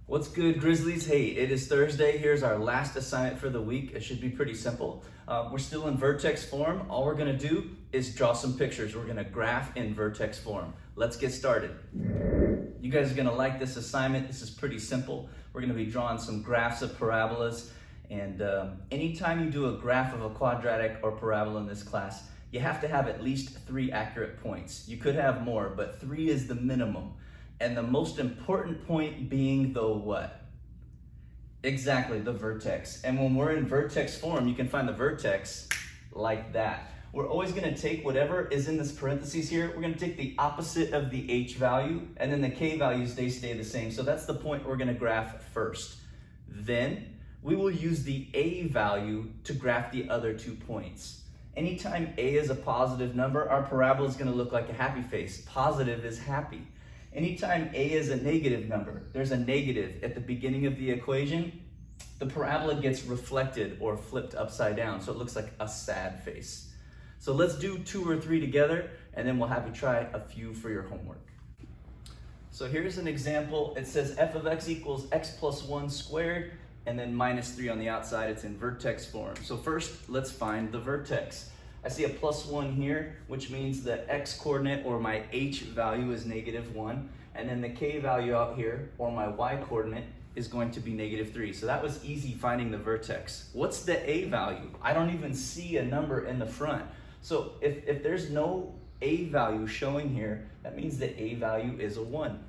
What's good, Grizzlies? Hey, it is Thursday. Here's our last assignment for the week. It should be pretty simple. We're still in Vertex form. All we're gonna do is draw some pictures. We're gonna graph in Vertex form. Let's get started. You guys are gonna like this assignment. This is pretty simple. We're gonna be drawing some graphs of parabolas. And anytime you do a graph of a quadratic or parabola in this class, you have to have at least 3 accurate points. You could have more, but 3 is the minimum. And the most important point being the what? Exactly, the vertex. And when we're in vertex form, you can find the vertex like that. We're always gonna take whatever is in this parentheses here, we're gonna take the opposite of the h value, and then the k values, they stay the same. So that's the point we're gonna graph first. Then we will use the a value to graph the other 2 points. Anytime a is a positive number, our parabola is gonna look like a happy face. Positive is happy. Anytime a is a negative number, there's a negative at the beginning of the equation, the parabola gets reflected or flipped upside down, so it looks like a sad face. So let's do 2 or 3 together, and then we'll have you try a few for your homework. So here's an example. It says f of x equals x plus 1 squared, and then minus 3 on the outside. It's in vertex form. So first, let's find the vertex. I see a plus 1 here, which means the x coordinate or my h value is -1, and then the k value out here, or my y coordinate, is going to be -3. So that was easy finding the vertex. What's the a value? I don't even see a number in the front. So if there's no a value showing here, that means the a value is a 1.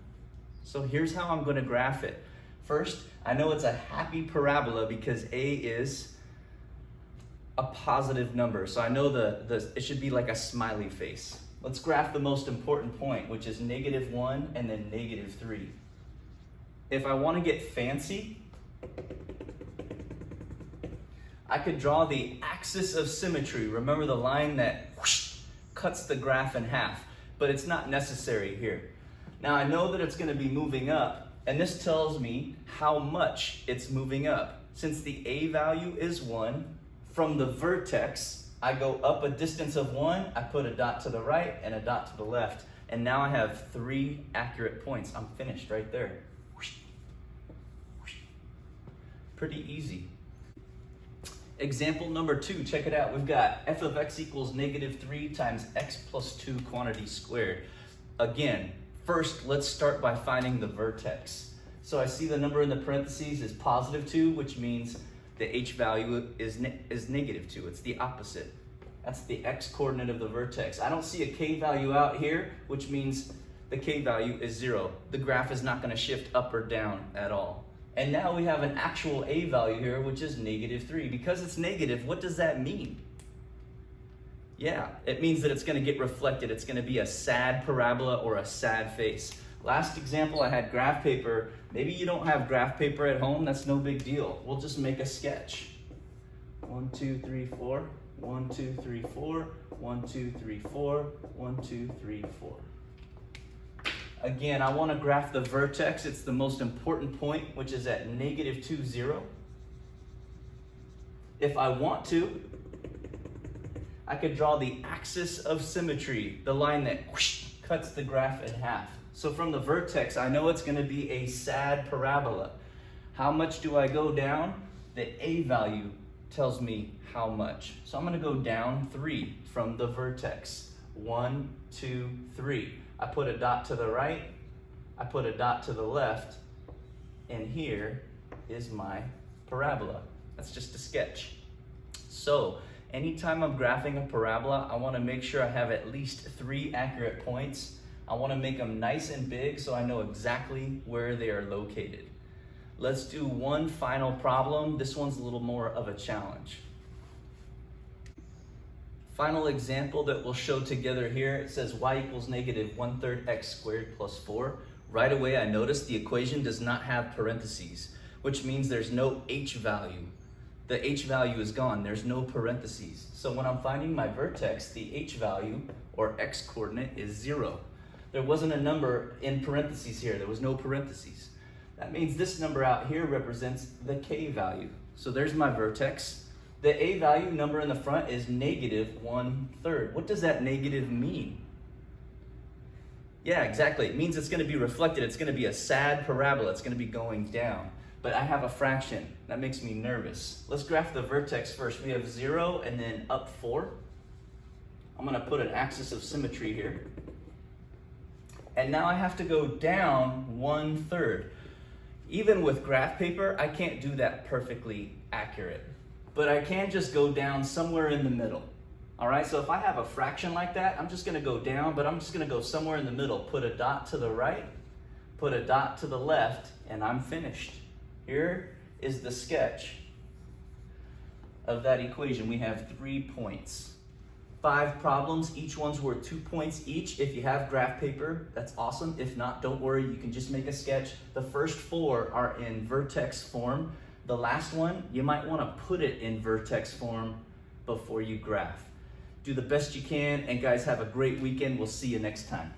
So here's how I'm going to graph it. First, I know it's a happy parabola because a is a positive number. So I know it should be like a smiley face. Let's graph the most important point, which is -1 and then -3. If I want to get fancy, I could draw the axis of symmetry. Remember the line that whoosh, cuts the graph in half, but it's not necessary here. Now I know that it's going to be moving up, and this tells me how much it's moving up. Since the a value is 1, from the vertex, I go up a distance of 1, I put a dot to the right and a dot to the left, and now I have 3 accurate points. I'm finished right there. Pretty easy. Example number 2, check it out. We've got f of x equals -3 times x plus 2 quantity squared. Again, first let's start by finding the vertex. So I see the number in the parentheses is +2, which means the h value is -2. It's the opposite. That's the x coordinate of the vertex. I don't see a k value out here, which means the k value is 0. The graph is not going to shift up or down at all. And now we have an actual a value here, which is -3. Because it's negative, what does that mean? Yeah, it means that it's going to get reflected. It's going to be a sad parabola or a sad face. Last example, I had graph paper. Maybe you don't have graph paper at home. That's no big deal. We'll just make a sketch. 1, 2, 3, 4. 1, 2, 3, 4. 1, 2, 3, 4. 1, 2, 3, 4. Again, I want to graph the vertex. It's the most important point, which is at -2, 0. If I want to, I could draw the axis of symmetry, the line that whoosh, cuts the graph in half. So from the vertex, I know it's going to be a sad parabola. How much do I go down? The a value tells me how much. So I'm going to go down 3 from the vertex. 1, 2, 3. I put a dot to the right, I put a dot to the left, and here is my parabola. That's just a sketch. So anytime I'm graphing a parabola, I want to make sure I have at least 3 accurate points. I want to make them nice and big so I know exactly where they are located. Let's do one final problem. This one's a little more of a challenge. Final example that we'll show together here. It says y equals -1/3 x squared plus 4. Right away I notice the equation does not have parentheses, which means there's no h value. The h value is gone. There's no parentheses. So when I'm finding my vertex, the h value or x coordinate is 0. There wasn't a number in parentheses here. There was no parentheses. That means this number out here represents the k value. So there's my vertex. The a value number in the front is -1/3. What does that negative mean? Yeah, exactly. It means it's going to be reflected. It's going to be a sad parabola. It's going to be going down. But I have a fraction. That makes me nervous. Let's graph the vertex first. We have 0 and then up 4. I'm going to put an axis of symmetry here. And now I have to go down 1/3. Even with graph paper, I can't do that perfectly accurate. But I can just go down somewhere in the middle. All right, so if I have a fraction like that, I'm just going to go down, but I'm just going to go somewhere in the middle. Put a dot to the right, put a dot to the left, and I'm finished. Here is the sketch of that equation. We have 3 points. 5 problems, each one's worth 2 points each. If you have graph paper, that's awesome. If not, don't worry, you can just make a sketch. The first 4 are in vertex form. The last one, you might want to put it in vertex form before you graph. Do the best you can, and guys, have a great weekend. We'll see you next time.